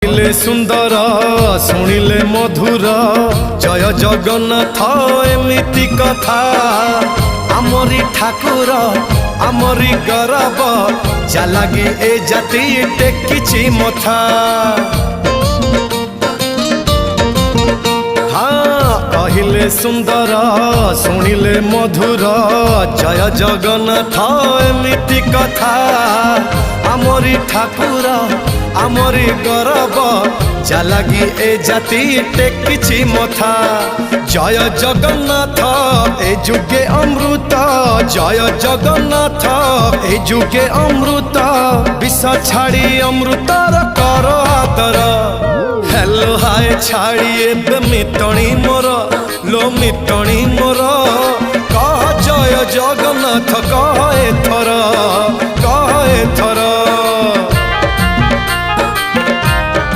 कहिले सुंदर शुणिले मधुर जय जगन्नाथ एमिति कथा आमरी ठाकुर आमरी गौरव जालागी ए जाति टेकिछि मथा। कहिले सुंदर शुणिले मधुर जय जगन्नाथ एमिति कथा आमरी ठाकुर आमरी गौरव जालागी ए जाति टेकिछि मथा। जय जगन्नाथ ए जुगे अमृत जय जगन्नाथ ए जुगे अमृत विष छाड़ी अमृतर कर आदर। हेलो हाय छाड़ी एबे मितणी मोर लो मितणी मोर कह जय जगन्नाथ कह एथर।